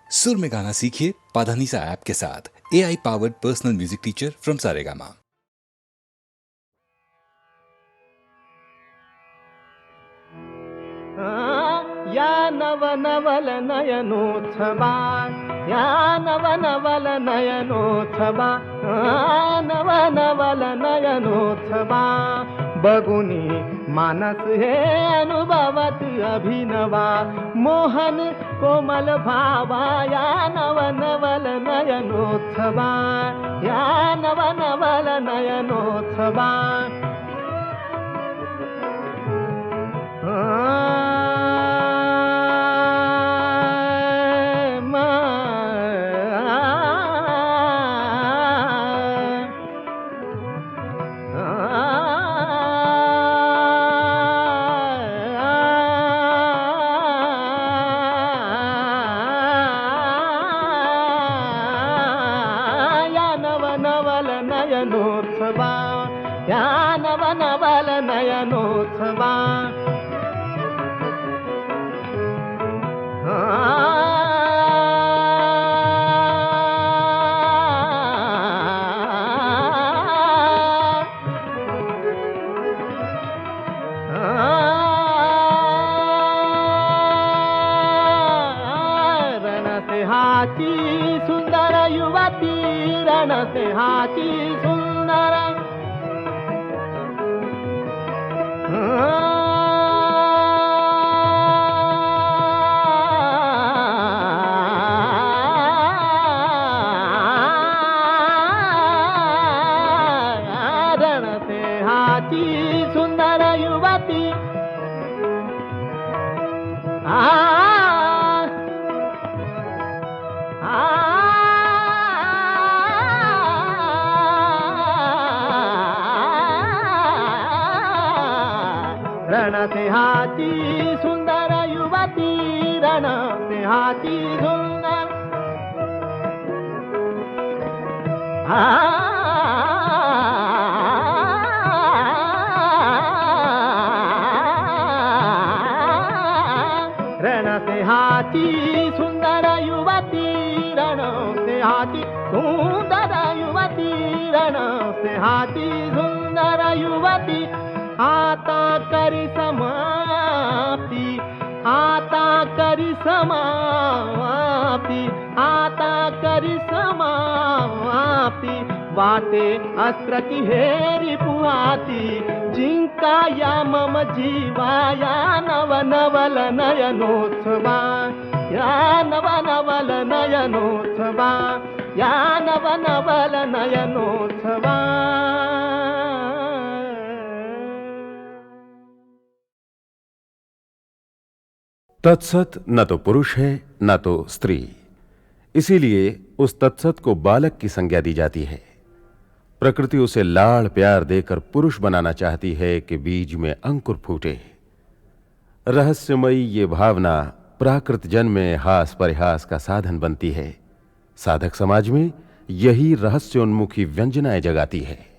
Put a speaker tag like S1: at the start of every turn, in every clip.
S1: सुर में गाना सीखिए पाधानीसा ऐप के साथ। AI powered personal music teacher from Saregama.
S2: या नवनवल नयनोत्सवा, या नवनवल नयनोत्सवा, नवनवल नयनोत्सवा, बगुनी मानस हे अनुभवत अभिनवा, मोहन कोमल भावा, या नवनवल नयनोत्सवा, या नवनवल नयनोत्सवा। नयनोत्सवा, या नवनवल नयनोत्सवा। रणसिंहाची सुंदर युवती, रणसिंहाची सुंदर रणसिंहाची सुंदर युवती, रणसिंहाची सुंदर युवती, रणसिंहाची सुंदर रणसिंहाची सुंदर युवती, रणसिंहाची सुंदर युवती, रणसिंहाची सुंदर युवती। आता करी समाप्ती, आता करी समाप्ती, आता करी समाप्ती, वाटे अस्त्रची हेरी पुहाती, जिंका या मम जीवा, या नवनवल नयनोत्सवा, या नवनवल नयनोत्सवा, या नवनवल नयनोत्सवा।
S3: तत्सत न तो पुरुष है न तो स्त्री, इसीलिए उस तत्सत को बालक की संज्ञा दी जाती है। प्रकृति उसे लाड़ प्यार देकर पुरुष बनाना चाहती है कि बीज में अंकुर फूटे। रहस्यमयी ये भावना प्राकृत जन्म में हास परिहास का साधन बनती है। साधक समाज में यही रहस्योन्मुखी व्यंजनाएं जगाती है।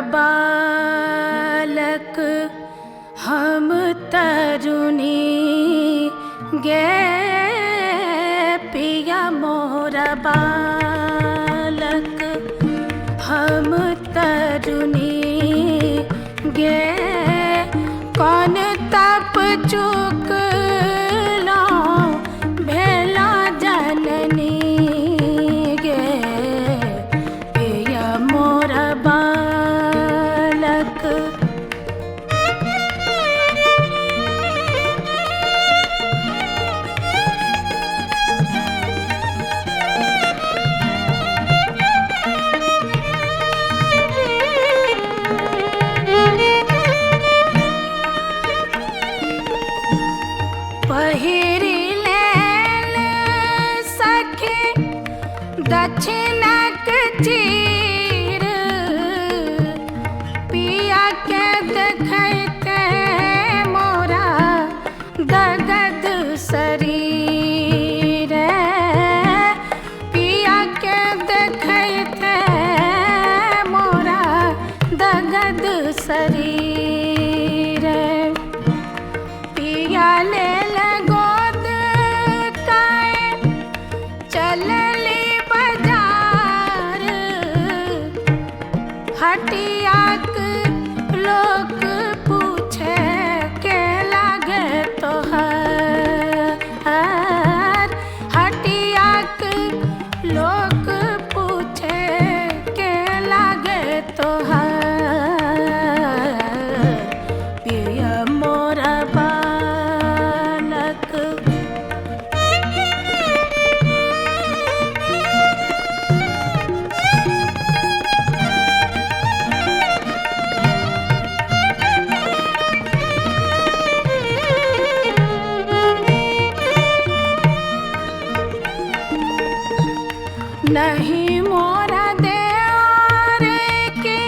S4: बालक हम तरुणी गे, पिया मोरा बालक हम तरुणी गे, कौन तप चुक लो भेला जननी गे, पिया मोरा बालक। पहिरी लेल सखी दक्षिणक चीर, पिया के देखते मोरा दगद शरीर पिया के देखते मोरा दगद शरीर पिया ले गोद काए चलली बाजार हटिया के लोग पूछे के लागे तोहर हटिया के लोग पूछे के लागे तोहर पिया मोरा बालक नहीं मोरा देवर के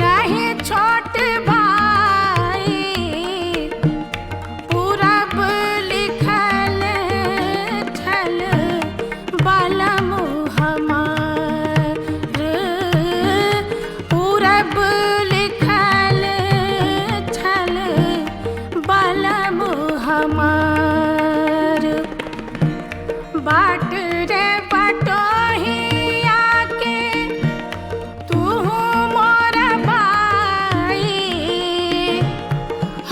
S4: नहीं छोट भाई पूरब लिखल छल बालम हमार पूरब लिखल छल बालम हमार बाट रे बटोहिया के तू मोर भाई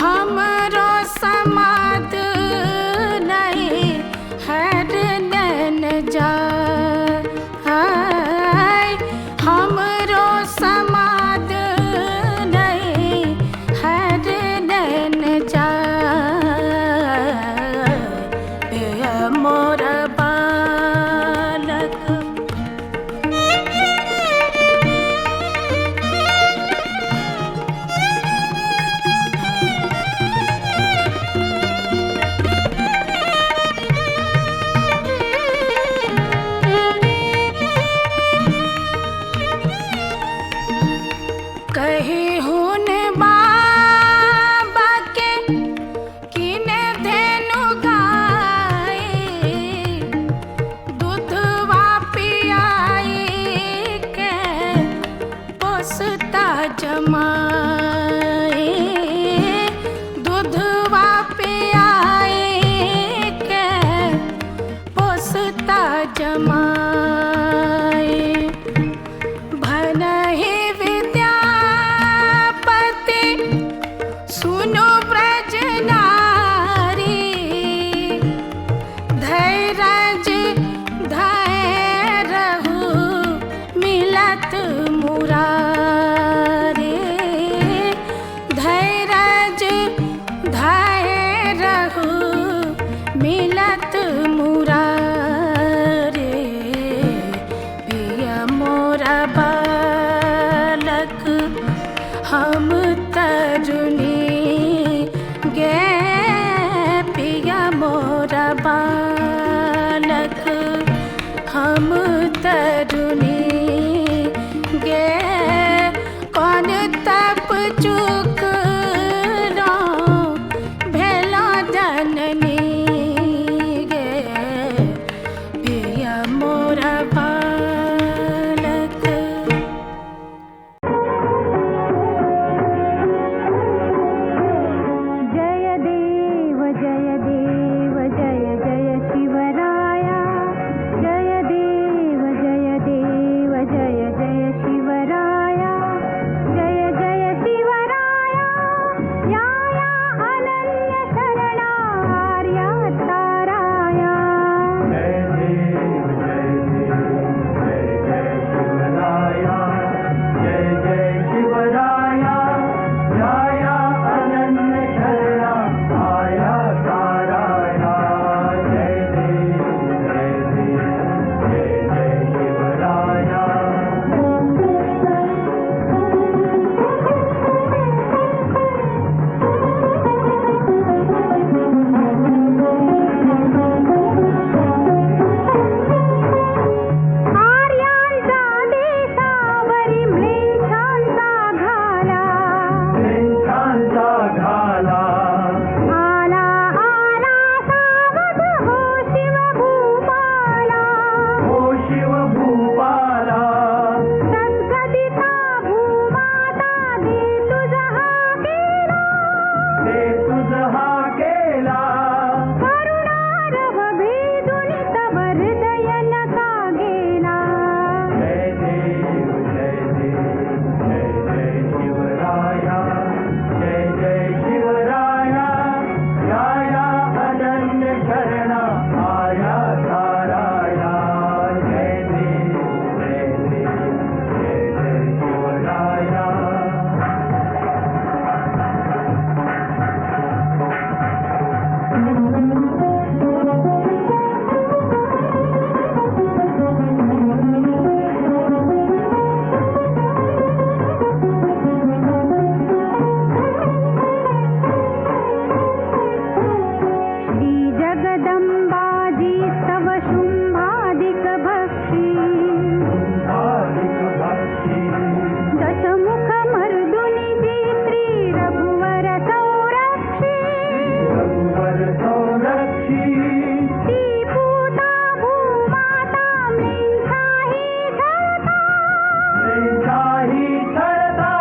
S4: हमरो समाद नहीं हर नैन जा हमरो समाद नहीं हर नैन जा मोर बालक कही हुन बाबा के किने धेनु गाय दूधवा पियाई के पोसता जमाए दूधवा पियाई के पोसता जमाए भनहि विद्यापति सुनो ब्रज नारी धैर्य धैर्य मिलत मुरारे धैर्य धैर्य मिलत मुरारे पिया मोरा बालक हम तरुणी गे पिया मोरा बालक हम तरुणी गे कौन तप चुक रो भेला जननी गे पिया मोरा बालक
S5: जय देव जय देव जय जय शिवराया जय देव जय देव जय जय शिवराया जय जय शिवराया या या अनन्य शरणार्या
S2: संरक्षी
S5: ती पूता भूमाता म्लेच्छाही ठरता
S2: त्यांच्याही छळता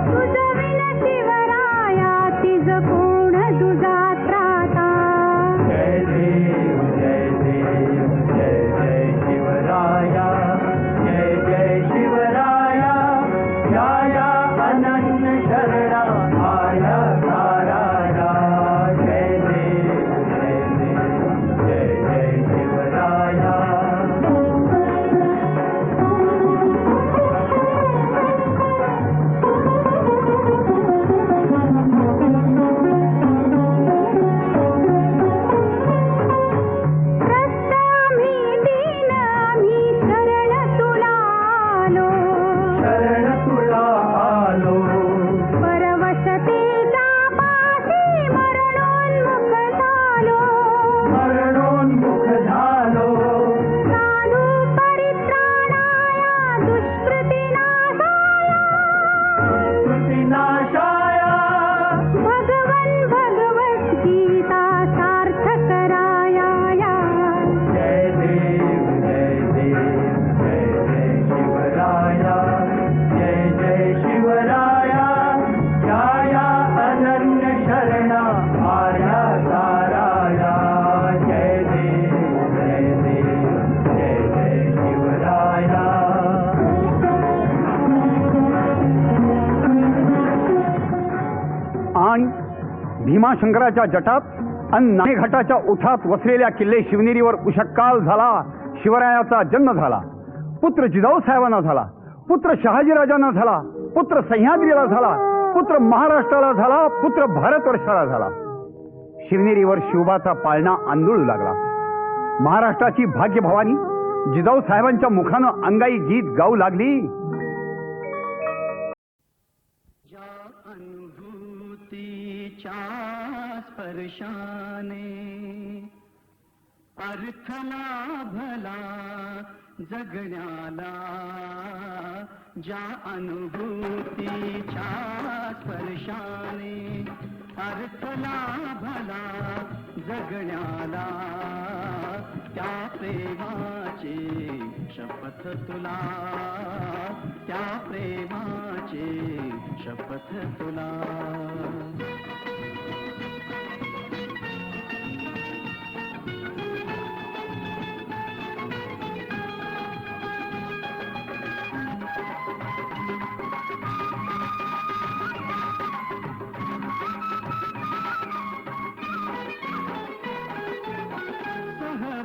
S5: तुझ विन शिवराया तिज कोण तुझा त्राता
S2: जय देव जय देव जय जय शिवराया जय जय शिवराया या या अनन्य शरणा आया ताराया जय देव जय देव जय जय शिवराया
S5: त्रस्त आम्ही दीन आम्ही शरण तुला आलो
S2: शरण तुला आलो
S5: परवशतेच्या पाशी मरणोन्मुख झालो
S2: मरणोन्मुख झालो
S5: साधू परित्राणाया दुष्कृतिनाशाया
S2: कृतिनाशाया
S5: भगवन् भगवद्गीता सार्थकराया
S2: जय देव जय देव जय जय शिवराया जय जय शिवराया या या अनन्य शरणा आया ताराया जय देव जय देव जय जय शिवराया
S6: आणि भीमाशंकराच्या जटात आणि नाणेघाटाच्या ओठात वसलेल्या किल्ले शिवनेरीवर उषक्काल झाला. शिवरायाचा जन्म झाला. पुत्र जिजाऊ साहेबांना झाला. पुत्र शहाजीराजांना झाला. पुत्र सह्याद्रीला झाला. पुत्र महाराष्ट्राला झाला. पुत्र भारतवर्षाला झाला. शिवनेरीवर शिवबाचा पाळणा आंदोळू लागला. महाराष्ट्राची भाग्यभवानी जिजाऊ साहेबांच्या मुखानं अंगाई गीत गाऊ लागली.
S2: अनुभूतीच्या स्पर्शाने अर्थ लाभला जगण्याला ज्या अनुभूतीच्या स्पर्शाने अर्थ लाभला जगण्याला त्या प्रेमाची शपथ तुला त्या प्रेमाची शपथ तुला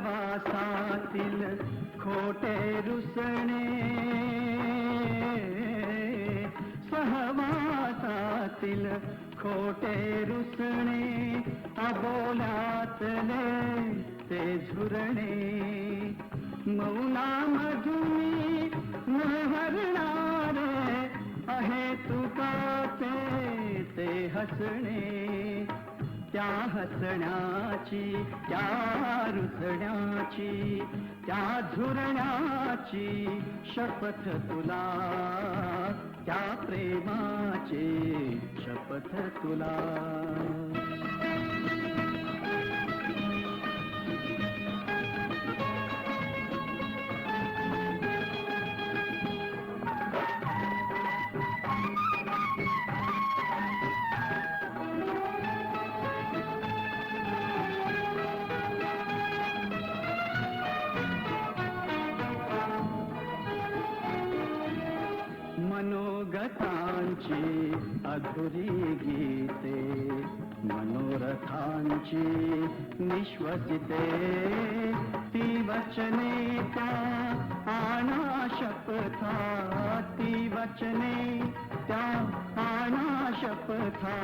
S2: सहवासातील खोटे रुसणे सहवासातील खोटे रुसणे अबोल्यातले ते झुरणे मौनामधुनी नहरणारे आहे तुकाचे ते हसणे त्या हसण्याची त्या रुसण्याची त्या झुरण्याची शपथ तुला त्या प्रेमाची शपथ तुला मनोगतांची अधुरी गीते मनोरथांची निश्वसिते ती वचने त्या आणा शपथा ती वचने त्या आणा शपथा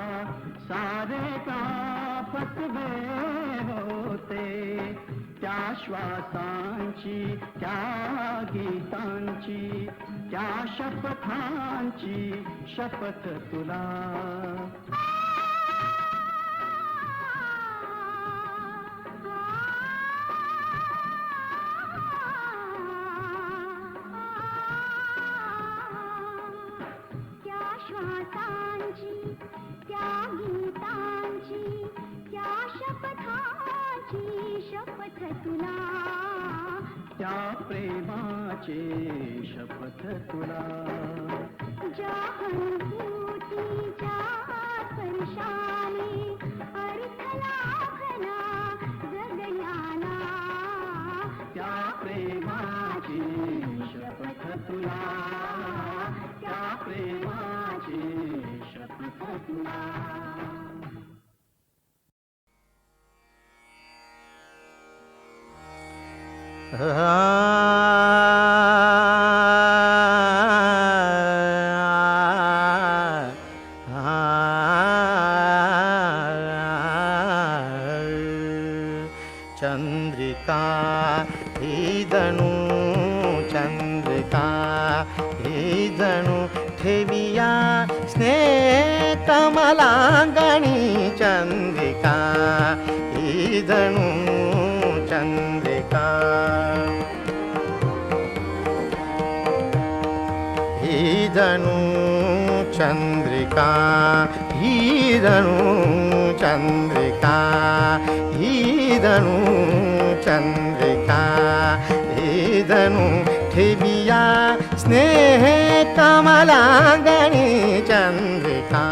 S2: सारे का फसवे होते त्या श्वासांची त्या गीतांची त्या शपथांची शपथ तुला
S5: त्या श्वासांची त्या गीतांची त्या शपथ
S2: त्या प्रेमाचे शपथ तुला.
S5: ज्या अनुभूतीच्या स्पर्शाने अर्थ लाभला जगण्याला.
S2: त्या प्रेमाची शपथ तुला. त्या प्रेमाची शपथ तुला.
S7: चंद्रिका ही जणू चंद्रिका ही जणू ठेविया स्नेह कमलांगणी. चंद्रिका ही जणू चंद्रिका ही जणू चंद्रिका ही जणू चंद्रिका ही जणू चंद्रिका ही जणू ठेविया स्नेह कमलांगणी. चंद्रिका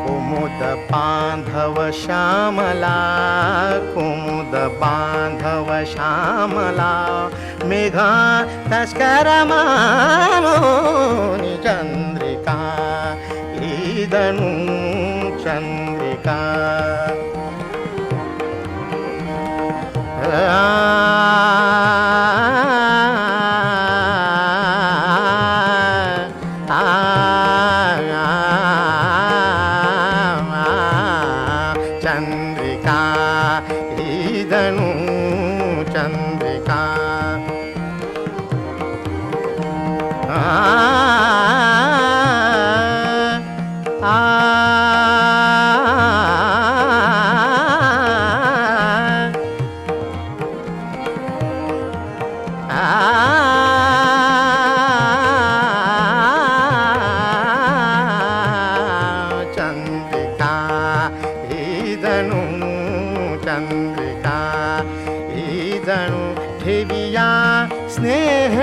S7: कुमुद बांधव श्यामला कुमुद बांधव श्यामला मेघा तस्कर मानोनी. चंद्रिका ही जणू चंद्रिका चंद्रिका ही जणू चंद्रिका चंद्रिका ही जणू चंद्रिका ही जणू ठेविया स्नेह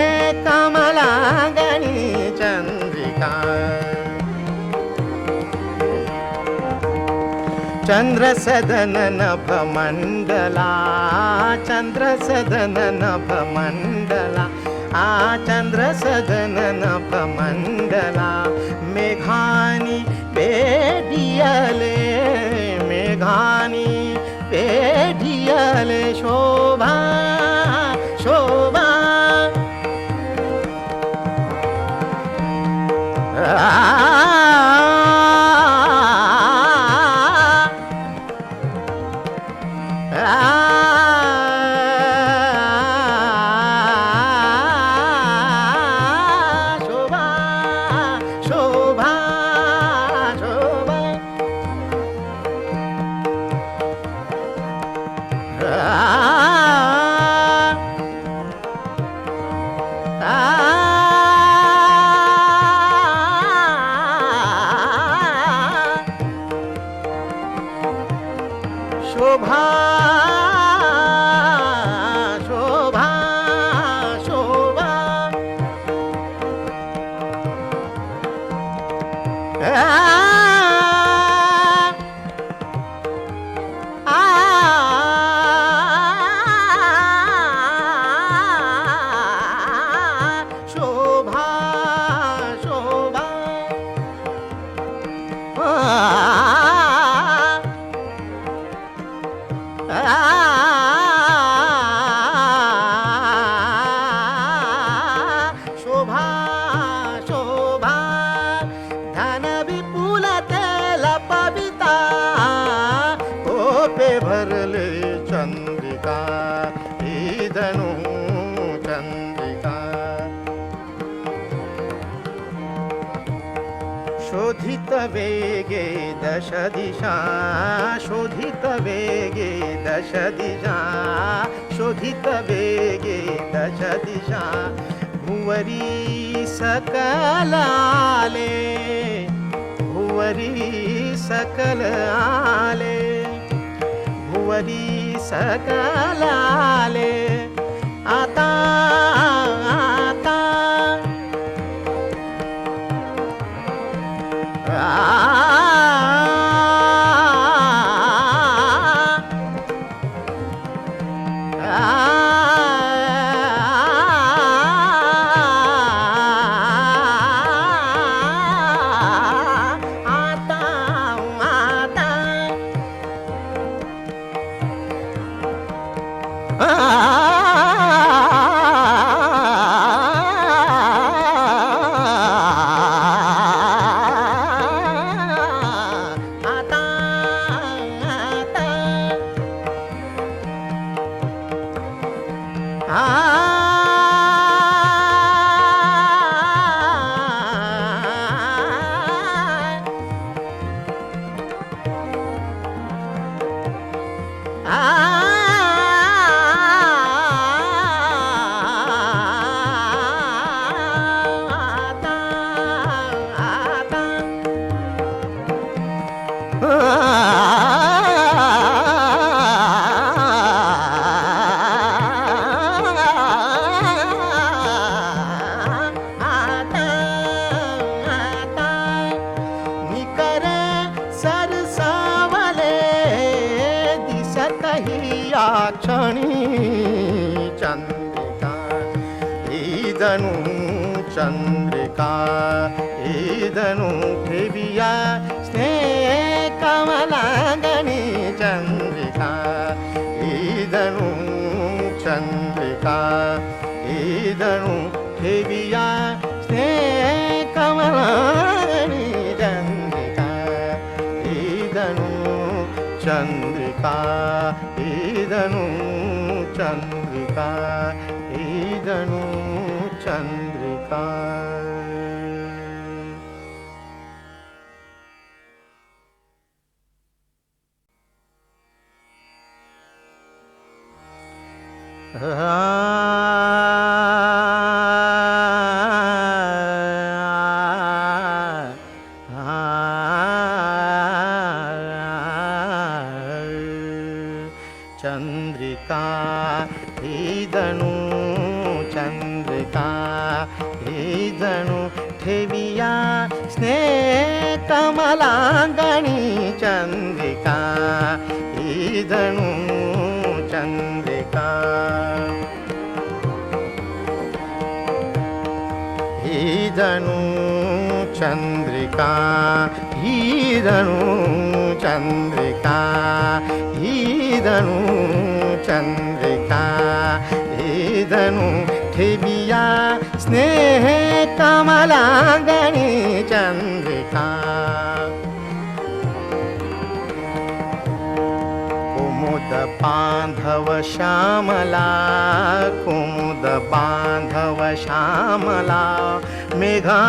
S7: कमलांगणी. चंद्रिका चंद्र सदन नभ मंडला चंद्र सदन नभ मंडला चंद्र सदन नभ मंडला मेघानी पेढियले मेघानी पेढियले शोभा शोभा. शोभा शोभा शोभा. शोभा शोभा शोभा. शोभा शोभा शोभा शोभा. धन विपुल तेल पविता कोपे भरले. चंद्रिका ही जणू चंद्रिका शोधित वेगे दश दिशा शोधित वेगे दश दिशा शोधित वेगे दश दिशा. भुवरी सकल आले भुवरी सकल आले वरी सकलाले आता आता चंद्रिका ईदनु चंद्रिका ईदनु ठेविया स्नेह कमलांगनी चंद्रिका ईदनु चंद्रिका ईदनु ठेविया स्नेह कमलांगनी चंद्रिका ईदनु चंद्रिका ईदनु चंद्रिका ईदनु चंद्रिका चंद्रिका ईदनु चंद्रिका ईदनु ठेविया स्नेह कमलांगनी चंद्रिका ईदनु चंद्रिका ईदनु चंद्रिका ईदनु चंद्रिका ईदनु चंद्रिका ईदनु ठेविया स्नेह कमलांगनी चंद्रिका कुमुद बांधव श्यामला कुमुद बांधव श्यामला मेघा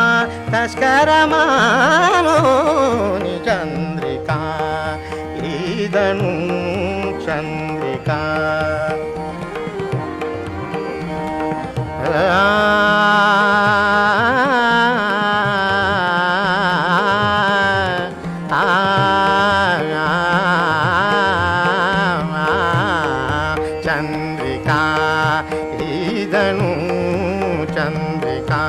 S7: तस्कर मानोनी चंद्रिका ईदनु चंद्रिका चंद्रिका ईदनु चंद्रिका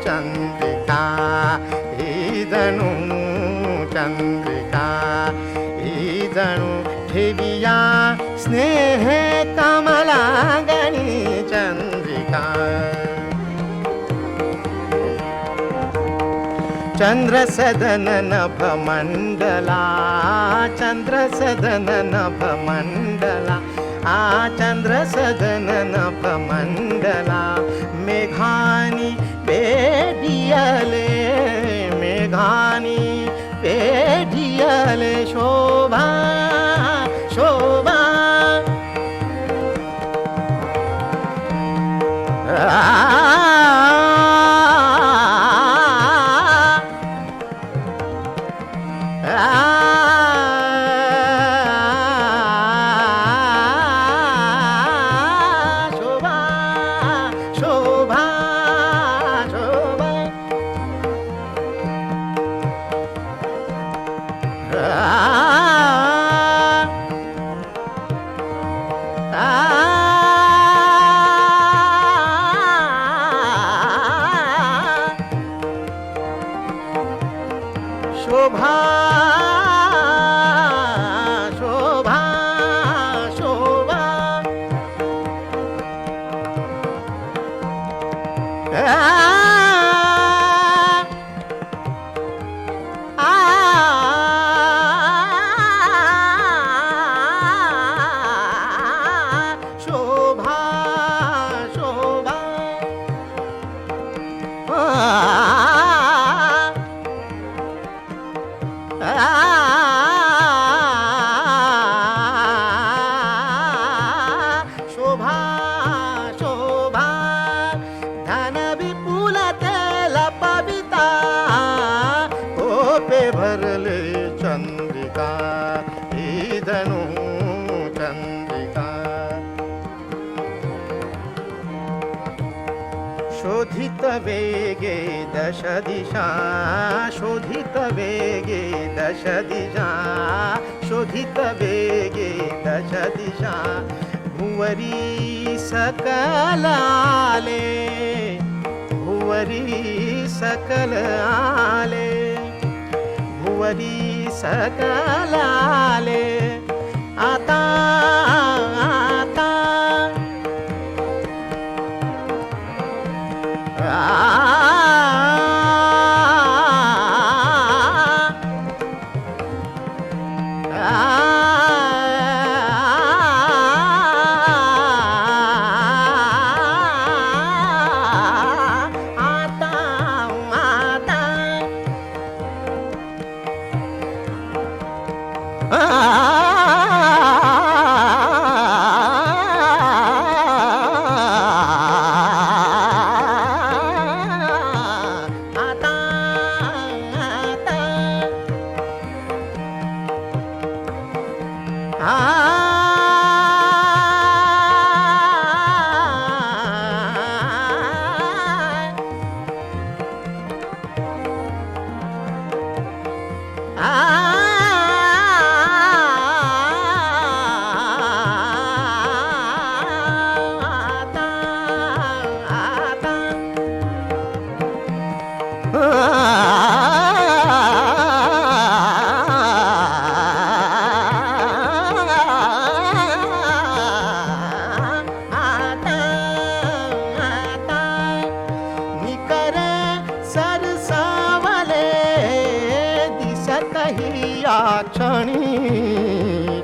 S7: चंद्रिका ईदनु चंद्रिका ईदनु ठेविया स्नेह कमलांगनी चंद्रिका चंद्र सदन नभ मंडला चंद्र सदन नभ मंडला चंद्र सदन नभ मंडला मेघानी बेडियले मेघानी बेडियले शोभा शोभा शोभा शोभा शोभा शोभा धन विपुल तेल पविता ओपे भरले चंद्रिका धनु चंद्रिका शोधित वेगे दश दिशा शोधित वेगे दश दिशा शोधित वेगे दश दिशा भुवरी सकल आले भुवरी सकल आले भुवरी सकल आले आता आता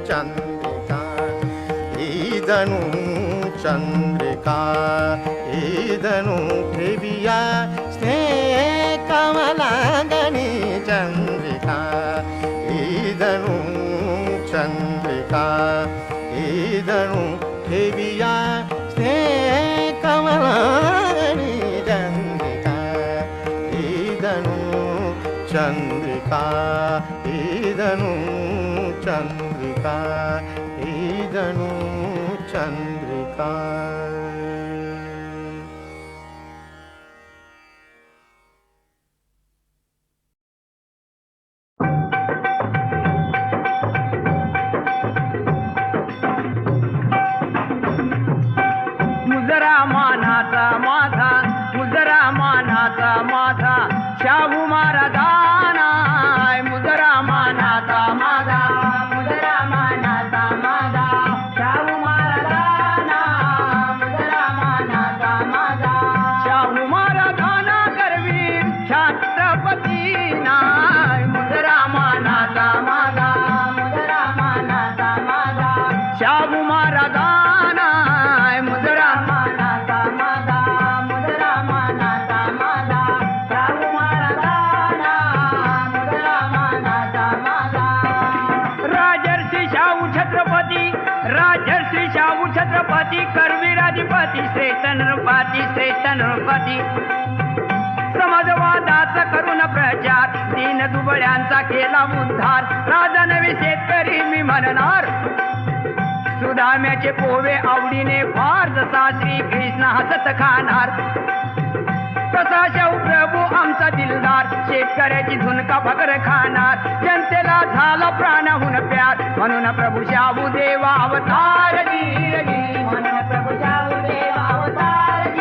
S7: चंद्रिका ईदनु चंद्रिका ईदनु ठेविया स्नेह कमलांगनी चंद्रिका ईदनु चंद्रिका ईदनु ठेविया स्नेह कमलांगनी चंद्रिका ईदनु चंद्रिका ईदनु चंद्रिका ईदनु चंद्रिका
S2: मुजरा मानाचा माझा मुजरा मानाचा माझा शाहू महाराजाना मुजरा मानाचा माझा मुजरा मानाचा माझा शाहू महाराजाना मुजरा मानाचा माझा शाहू महाराजाना करवीर छत्रपतीना मुजरा मानाचा माझा मुजरा मानाचा माझा शाहू महाराजाना मुजरा मानाचा माझा मुजरा मानाचा माझा शाहू महाराजाना मुजरा मानाचा माझा राजर्षी शाहू छत्रपती राजर्षी शाहू छत्रपती करवीराधिपती श्रेष्ठ नृपती समाजवादाचा करून प्रचार दीन दुबळ्यांचा केला उद्धार राजा नवे शेतकरी मी म्हणणार सुदाम्याचे पोहे आवडीने फार जसा श्री कृष्ण हसत खाणार तसा शाहू प्रभू आमचा दिलदार शेतकऱ्याची झुणका भाकर खाणार जनतेला झाला प्राणाहून प्यार म्हणून प्रभू शाहू देवा अवतार म्हणून प्रभू शाहू देवा अवतार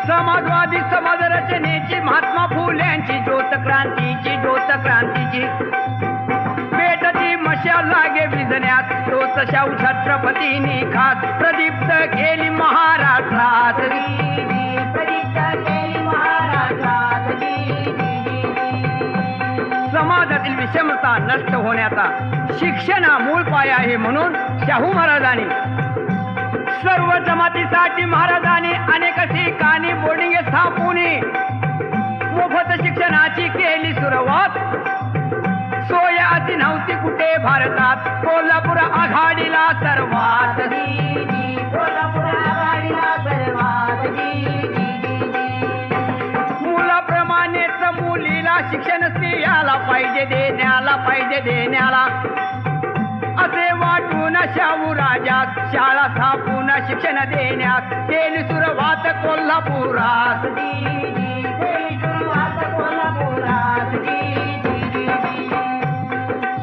S2: समाजवादी समाज रचनेची महात्मा फुल्यांची ज्योत क्रांतीची भेटती मशाल लागे विज गाजण्यात तोच शाहू छत्रपतींनी खास प्रदीप्त केली महाराष्ट्रात. समाजातील विषमता नष्ट होण्याचा शिक्षण हा मूळ पाया आहे म्हणून शाहू महाराजांनी सर्व जमातीसाठी महाराजांनी अनेक ठिकाणी बोर्डिंग स्थापून मोफत शिक्षणाची केली सुरुवात. सोय अशी नव्हती कुठे भारतात, कोल्हापूर आघाडीला सर्वात. मुलाप्रमाणेच मुलीला शिक्षण स्त्रियाला पाहिजे देण्याला असे वाटून शाहू राजात शाळा स्थापून शिक्षण देण्यात केली सुरुवात कोल्हापुरात.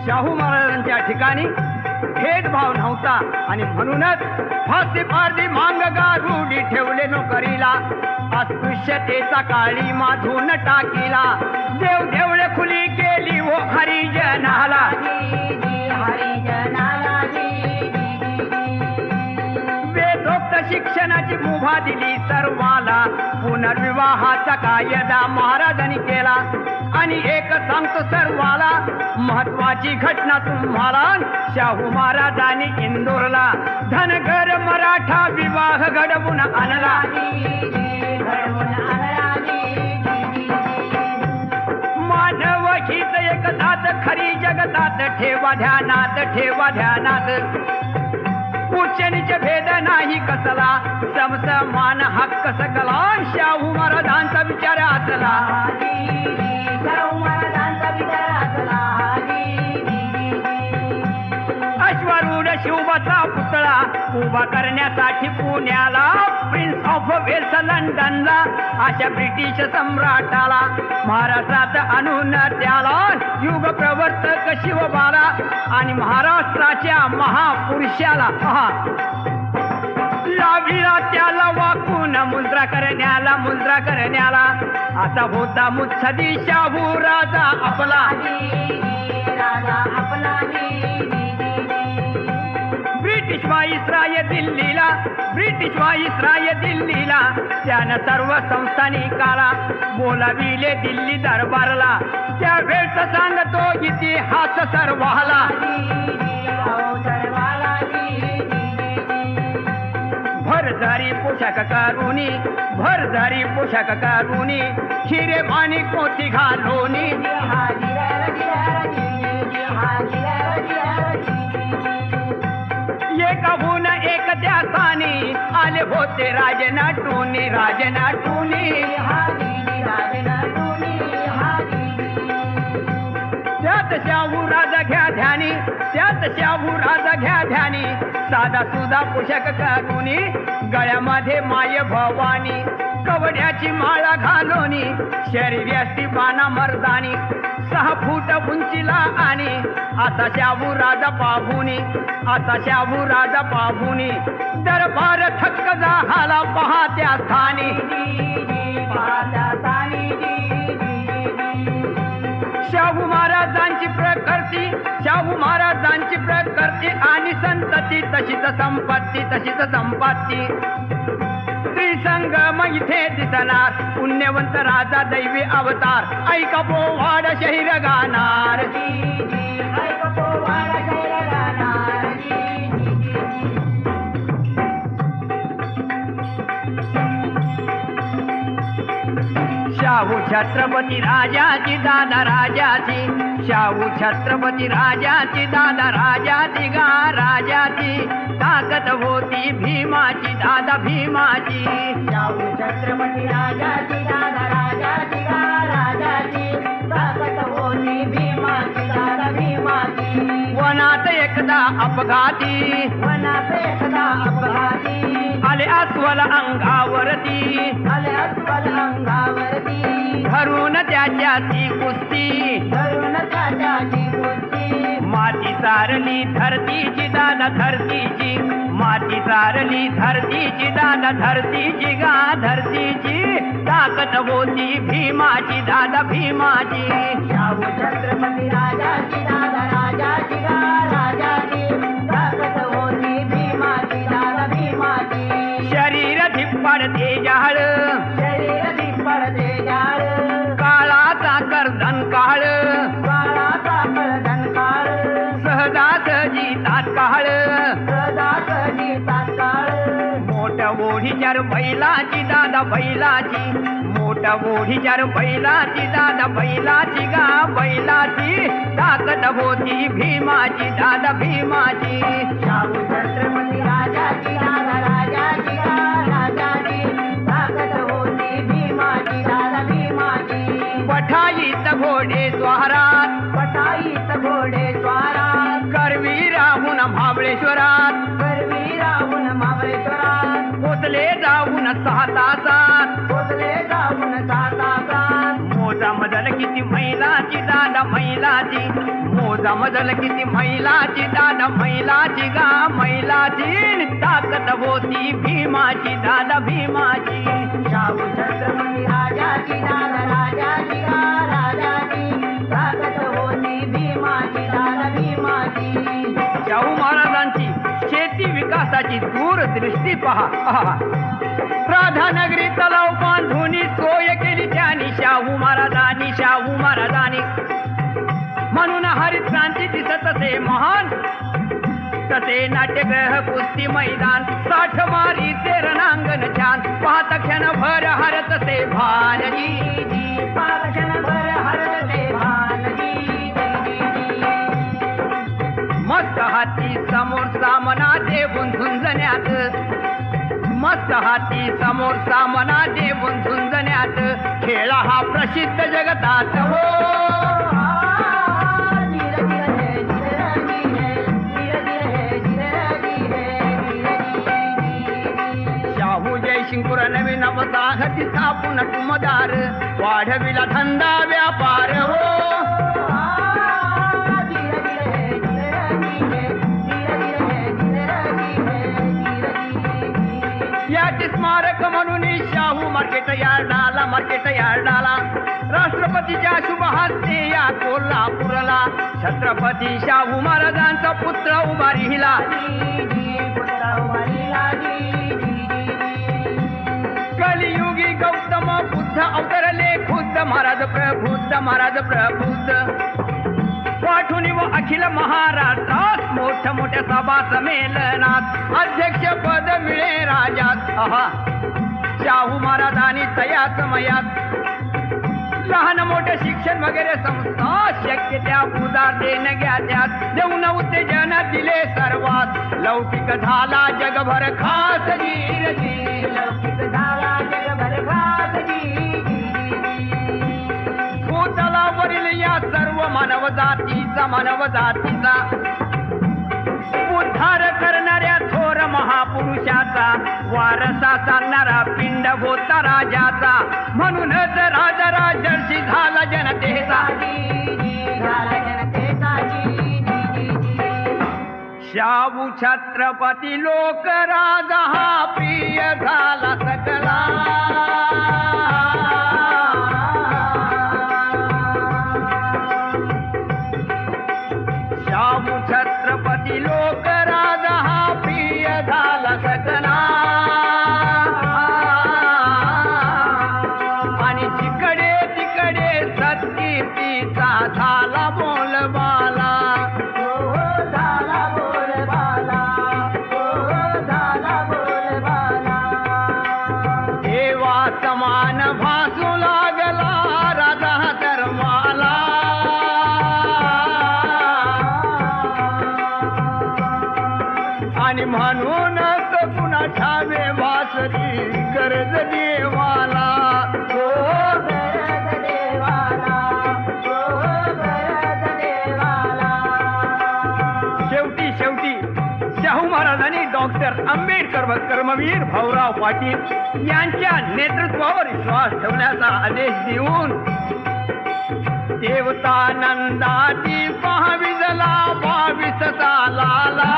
S2: शाहू महाराजांच्या ठिकाणी भेदभाव नव्हता आणि म्हणूनच फाशी पारदी मांगगा रूढी ठेवले नोकरीला. अस्पृश्यतेचा काळी माधून टाकीला, देव देवळे खुली केली वो हरिजनाला. वेदोक्त शिक्षणाची मुभा दिली सर्वाला. पुनर्विवाहाचा कायदा महाराजांनी केला आणि एक सांगतो सर्वाला महत्वाची घटना तुम्हाला. शाहू महाराजांनी इंदोरला धनगर मराठा विवाह घडवून आणला. मानव हीच एक जात खरी जगतात, ठेवा ध्यानात. उच्च नीच भेद नाही कसला, समसमान हक्क सकला. शाहू महाराजांचा विचार असला. अश्वारूढ शिवबाचा पुतळा उभा करण्यासाठी पुण्याला प्रिन्स ऑफ वेल्स लंडनला अशा ब्रिटिश सम्राटाला महाराष्ट्रात आणून त्याला युग प्रवर्तक शिवबाला आणि महाराष्ट्राच्या महापुरुषाला लाभिला त्याला वाकून मुद्रा करण्याला असा होता मुत्सदी शाहू राजा आपला. ब्रिटिश व्हाईसराय दिल्लीला त्यानं सर्व संस्थानिकाला बोलाविले दिल्ली दरबारला. त्या वेळचा सांगतो इतिहास सर्वाला. भरदारी पोशाख करूनी हिरे माणी कोती घालोनी एकहून एक त्या स्थानी आले होते राजनाटूनी. त्यात शाहू राजा घ्या ध्यानी साधा सुधा पोशाख करूनी गळ्यामध्ये माय भवानी कवड्याची माळा घालोनी शरीराची बाणा मर्दानी 6 फूट उंचीला आणि असा शाहू राजा पाहुनी दरबार थक्क झाला पहात्या स्थानी. शाहू महाराजांची प्रकृती आणि संतती तशीच संपत्ती त्रिसंगम इथे दिसणार पुण्यवंत राजा दैवी अवतार. ऐका पोवाड शहीर गाणार. शाहू छत्रपती राजाची दादा राजाची गा राजाची ताकद होती भीमाची दादा भीमाची. शाहू छत्रपती राजाची दादा राजाची गा राजाची ताकद होती भीमाची दादा भीमाची. वनात एकदा अपघाती आले अस्वल अंगावरती धरून त्याच्याची कुस्ती माती चारली धरतीची दादा धरतीची माती चारली धरतीची दादा धरतीची गा धरतीची ताकद होती भीमाची दादा भीमाची. शाहू छत्रपती राजाची दादा राजाची गा राजाची जी तात्काळ मोठ ओढीचार बैलाची दादा बैलाची मोठ ओढीचार बैलाची दादा बैलाची गा बैलाची ताकद होती भीमाची दादा भीमाची शाहू छत्रपती राजाची दादा राजाची गा राजाची ताकद होती भीमाची दादा भीमाची पठाईत घोडे स्वारात पठाईत घोडे स्वारात करवी राहून महाबळेश्वरात करवी राहून महाबळेश्वरात पोचले जाऊन 6 तासात पोचले जाऊन 6 तासात मोजा मजल किती मैलाची दादा मैलाची मोजा मजल किती मैलाची दादा मैलाची गा मैलाची ताकद होती भीमाची दादा भीमाची शाहू छत्रपती राजाची दादा राजाची गा राजाची ताकद होती भीमाची दादा भीमाची शाहू महाराजांची शेती विकासाची दूरदृष्टी पहा राधानगरी तलाव बांधून सोय केली त्यांनी शाहू महाराजांनी म्हणून हरित क्रांती दिसत असे महान तसे नाट्यग्रह कुस्ती मैदान 60 मारीचे रणांगण छान पाहता क्षण भर हरत से भानजी पाहता क्षण भर हरत से भानजी मस्त हाती समोर सामना देऊन झुंजण्यात मस्त हाती समोर सामना देऊन झुंजण्यात खेळा हा प्रसिद्ध जगतात हो शाहू जयशिंगपूर नवीन वसाहती स्थापून कुमदार वाढविला धंदा व्यापार हो याचे स्मारक म्हणून शाहू मार्केट यार्डाला राष्ट्रपतीच्या शुभ हस्ते या कोल्हापूरला छत्रपती शाहू महाराजांचा पुत्र उभा राहिला कलियुगी गौतम बुद्ध अवतरले खुद्द महाराज प्रबुद्ध पाठून व अखिल महाराष्ट्रात मोठ्या सभा संमेलनात अध्यक्ष पद मिळे राजात शाहू महाराजांनी तया समयात लहान मोठे शिक्षण वगैरे संस्था शक्य त्या उदार देणग्या त्यात देऊन उत्तेजन दिले सर्वात लौकिक झाला जगभर खास लौकिक झाला जगभर खास भूतलावरील या सर्व मानव जातीचा उद्धार करणाऱ्या थोर महापुरुषाचा वारसा चालणारा पिंड होता राजाचा म्हणूनच राजर्षी झाला जनतेचा शाहू छत्रपती लोकराज हा प्रिय झाला सकला शाहू छत्रपती लोकराज हा प्रिय झाला सकला आणि जिकडे तिकडे सत्कीर्तीचा झाला बोलबाला झाला बोलबाला देवा समान भासू लागला राजा धर्माला आणि म्हणूनच पुन्हा ठावे वासरी गरज देवाला शेवटी शाहू महाराजांनी डॉक्टर आंबेडकर व कर्मवीर भाऊराव पाटील यांच्या नेतृत्वावर विश्वास ठेवण्याचा आदेश देऊन देवतानंदाची पाहाविजला 22 सालाला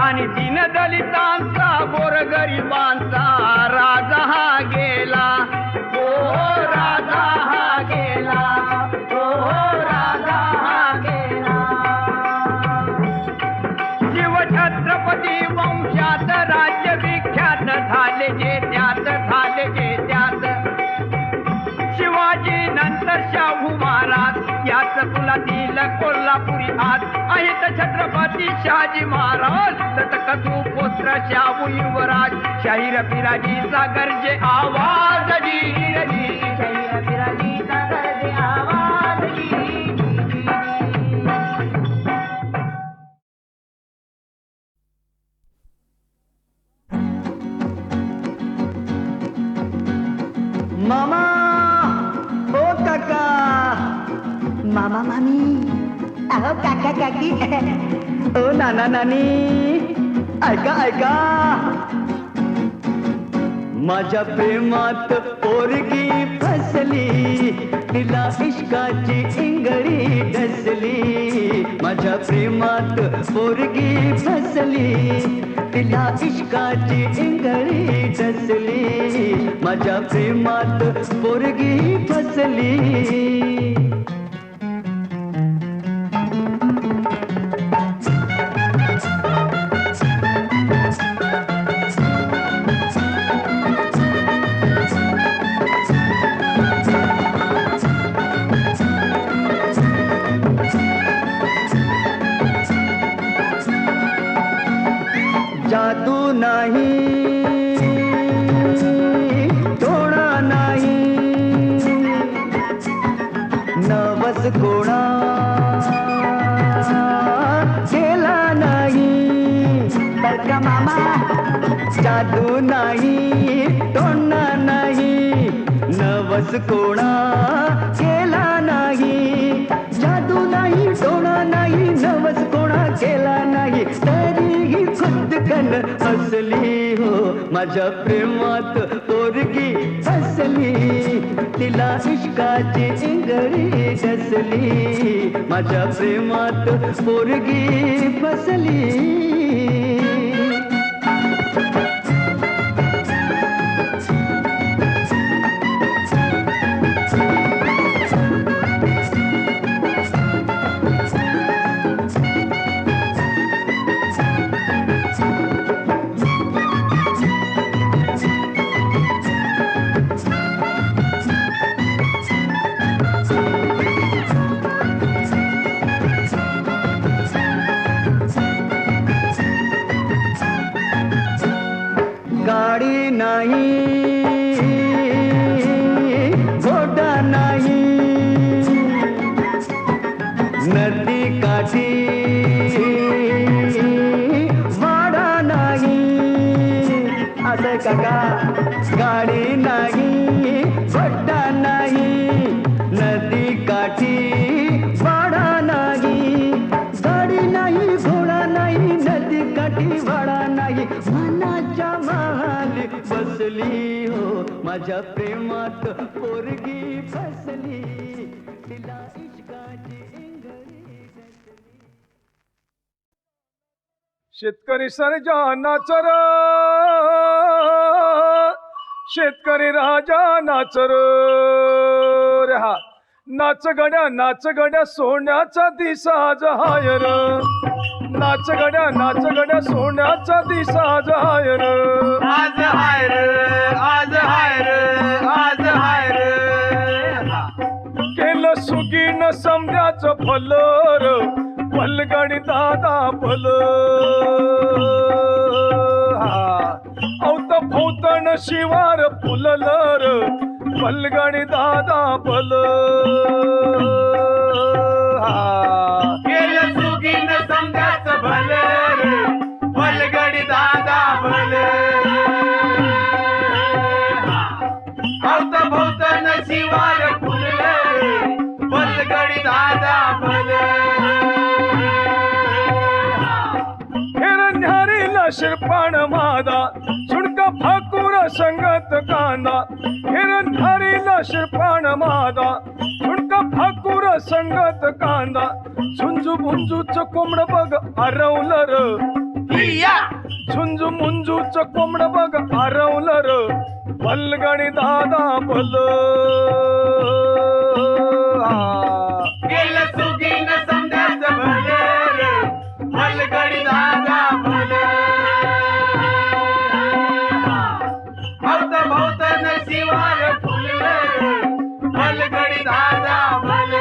S2: आणि दीनदलितांचा गोरगरिबांचा राजा हा गेला राजा हा गेला राजा हा गेला शिवछत्रपती वंशात राज्य विख्यात झाले जे त्यात शिवाजी नंतर शाहू महाराज याच राजकुलातील कोल्हापुरी आज आहेत छत्रपती शहाजी महाराज तू पुत्र शाहू युवराज शाहीर पिराजीचा गरजे आवाज शाहीर पिराजीचा गरजे आवाज
S8: मामा ओ काका मामा मामी अहो काका काकी ओ नाना नानी ऐका ऐका माझ्या प्रेमात पोरगी फसली तिला इश्काची इंगळी डसली माझ्या प्रेमात पोरगी फसली तिला इश्काची इंगळी डसली माझ्या प्रेमात पोरगी फसली जादू नाही टोणा नाही नवस कोणा केला नाही तर का मामा जादू नाही टोणा नाही नवस कोणा केला नाही जादू नाही टोणा नाही नवस कोणा केला नाही तरीही खुदकन हसली हो माझ्या प्रेमात पोरगी हसली तिला इश्काची इंगळी डसली माझ्या प्रेमात पोरगी फसली गाडी नाही घोडा नाही नदी काठी वाडा नाही असं काका गाडी नाही घोडा नाही नदी काठी वाडा नाही गाडी नाही घोडा नाही नदी काठी वाडा नाही मनाच्या महाली बसली हो माझ्या प्रेमात पोरगी फसली तिला इश्काची इंगळी डसली
S9: शेतकरी सर्जा नाचर शेतकरी राजा नाचर रे हा नाच गड्या सोन्याचा दिसा आज हायर नाच गड्या सोन्याचा दिसा आज हायर
S2: आज हायर आज हायर आज हायर
S9: केलं सुगीन समजाचं फलर पलगडी दादा फल औत फौतण शिवार फुललर पलगडी दादा फल
S2: केलं सुगीन समजाचं भलर पलगडी दादा भल औत फौतण शिवार फुललर पलगडी दादा भल
S9: शिरपाण मादा सुणका फाकूर संगत कांदा हिरणधारीला शिरपाण मादा सुणका फाकूर संगत कांदा झुंजू मुंजूच कोंबड बघ आरवलर झुंजू मुंजूच कोंबड बघ आरवलर पलगडी दादा बल
S2: केलं सुगीन समजायचं भलर पलगडी दादा भल भौतन शिवार फुललर पलगडी दादा भल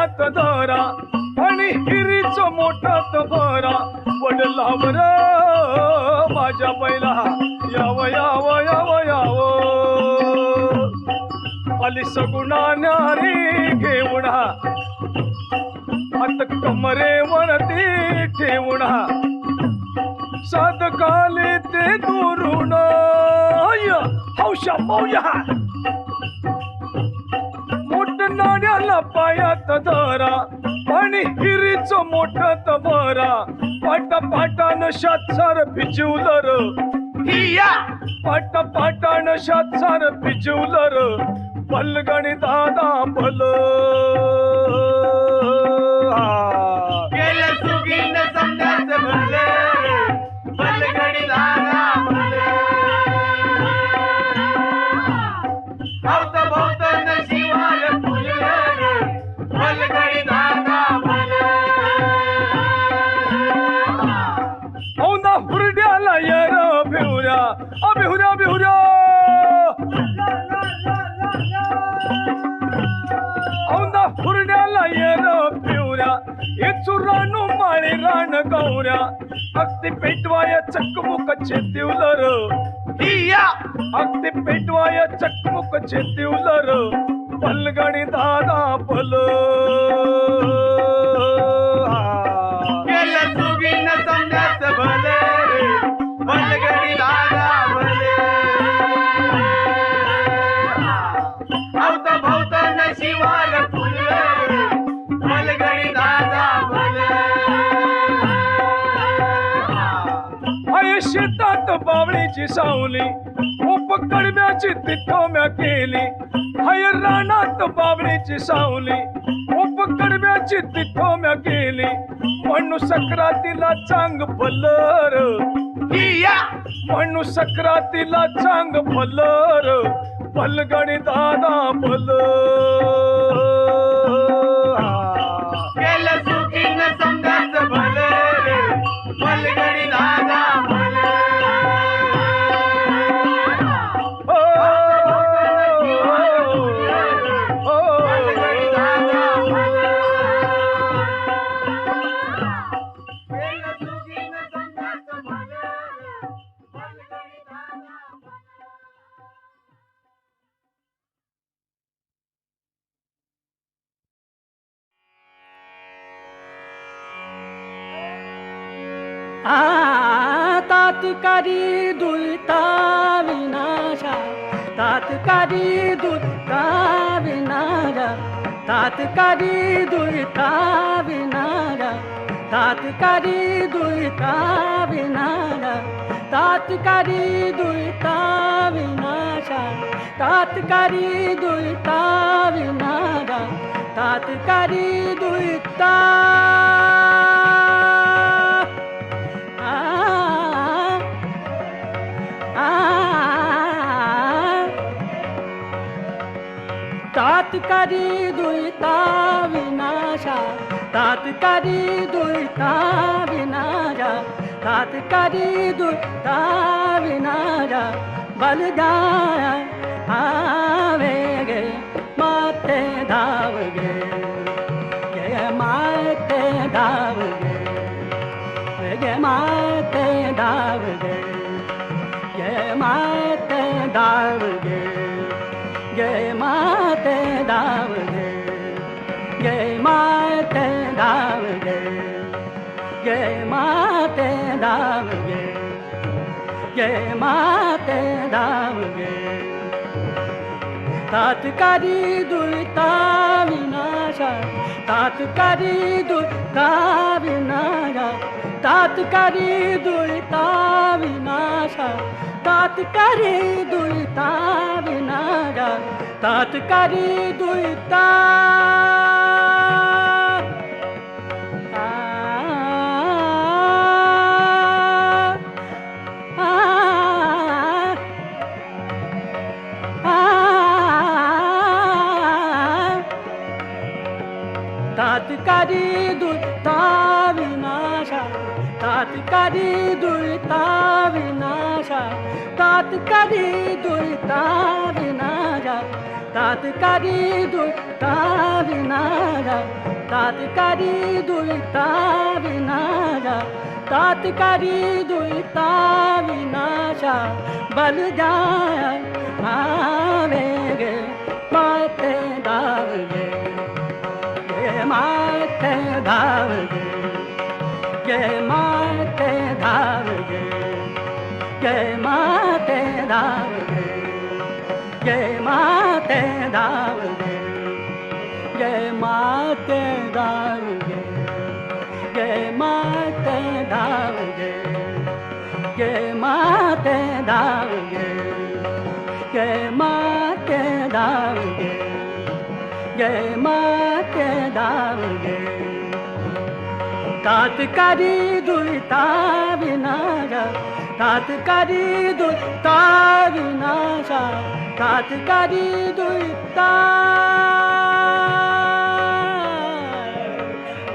S9: पायात धरा आणि हिरीच मोठात भरा वडलावर माझ्या बैला याव याव याव याव आली सगुणा न्यारी घेऊन हात कमरेवरती ठेवून साध काले ते दुरून हौशा पाऊया मोठ नाण्याला पायात धरा आणि हिरीच मोठात भरा पाटा पाटान शातसार भिजवलं हिया पाटा पाटान शातसार भिजवलं पलगणी दादा भल
S7: गेलं सुगीन समजाच भले पलगडी दादा भले भवत भवत नशिवार फुललं पलगडी दादा भले
S9: औंदा हुरड्याला येर भिवऱ्या भिवऱ्या भिवऱ्या औंदा हुरड्याला येर भिवऱ्या इचुरानु माळी रान गौऱ्या अगदी पेटवाया चकमुक छेतिवलर हिया अगदी पेटवाया चकमुक छेतिवलर पलगणी दादा भल
S7: गेलं सुगीन समजाच भले पलगडी दादा भले भवत भवत नशिवार फुललं पलगडी दादा भले
S9: हाय शेतात बावळीची सावली उप कडव्याची तिथोम्या केली हाय रानात बावळीची सावली उप कडव्याची तिथोम्या केली म्हणू सक्रातीला चांग भलर
S7: हिया
S9: म्हणू सक्रातीला चांग भलर पलगडी दादा भल
S7: गेलं सुगीन समजाच भले पलगडी दादा भले पलगडी दादा भले गेलं सुगीन समजाच भले पलगडी दादा
S8: तात्कारी दुलता विनाशा तात्कारी दुलता विनाशा तात्कारी दुलता विनाशा तात्कारी दुलता विनाशा तात्कारी दुलता विनाशा तात्कारी दुलता विनाशा तात्कारी दुलता तात्कारी दुलता विनाशा तात्कारी दुलता विनाशा तात्कारी दुलता विनाशा बलदाया आवे गे माते धाव गे गे माते धाव गे माते धाव गे माते धाव गे माते धाव गे माते धाव गे माते धाव गे माते धाव तात्कारी दुलता विनाशा तात्कारी दुलता विनाशा तात्कारी दुलता विनाशा तात्कारी दुलता विनाशा तात्कारी दुलता तात्कारी दुलता विनाशा तात्कारी दुलता विनाशा तात्कारी दुलता विनाशा तात्कारी दुईता विनागा तात्कारी दुईता विनागा तात्कारी दुईता विनाशा बलिदान आवेगे माते दावगे ये माते दावगे ये माते दावगे ये माते दावगे ये माते दावगे ये माते दावगे ये माते दावगे ये माते दावगे ये माते दावगे ये माते दावगे तात्कारी दुईता विनाशा तात्कारी दुईता विनाशा तात्कारी दुईता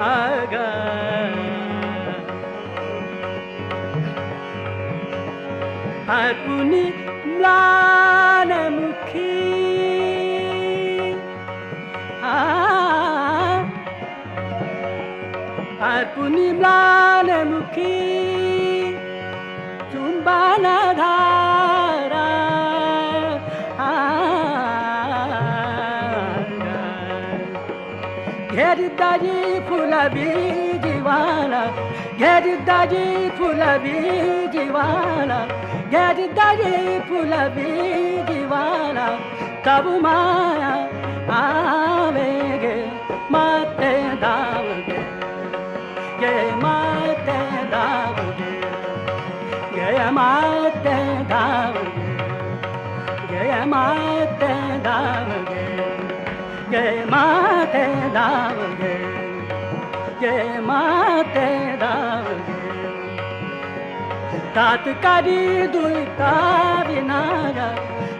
S8: आगा आपुनी म्लानमुखी आपुनी म्लानमुखी चुंबाना धारा घेरदाजी फुलाबी जीवाला घेरदाजी फुलाबी जीवाला घेरदाजी फुलाबी जीवाला तब माया आवेगे माते दावगे ये माते दावगे ये माते दावगे ये माते दावगे ये माते दावगे ये माते दावगे तात्कारी दुईता विनागा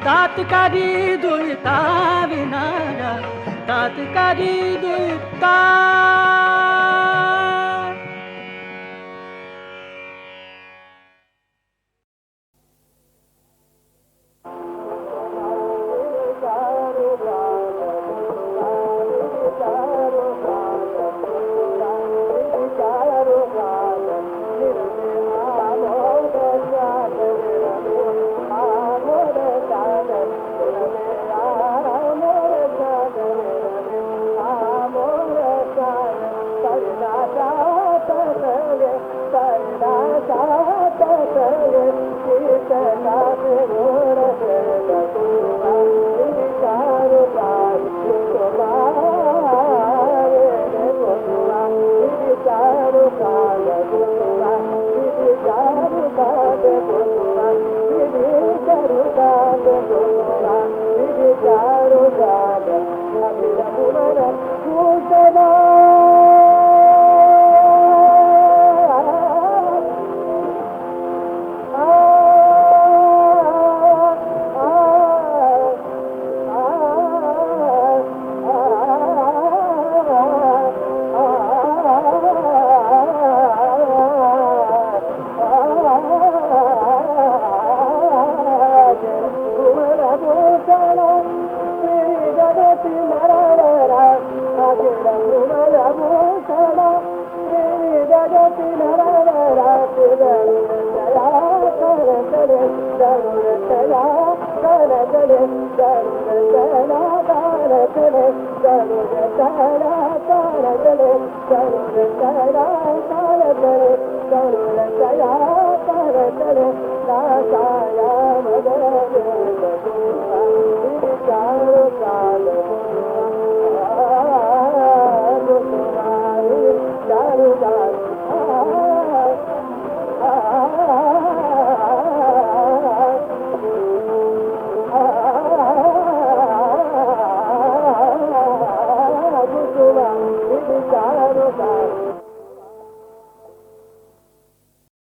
S8: तात्कारी दुईता विनागा तात्कारी दुईता
S7: Thank you.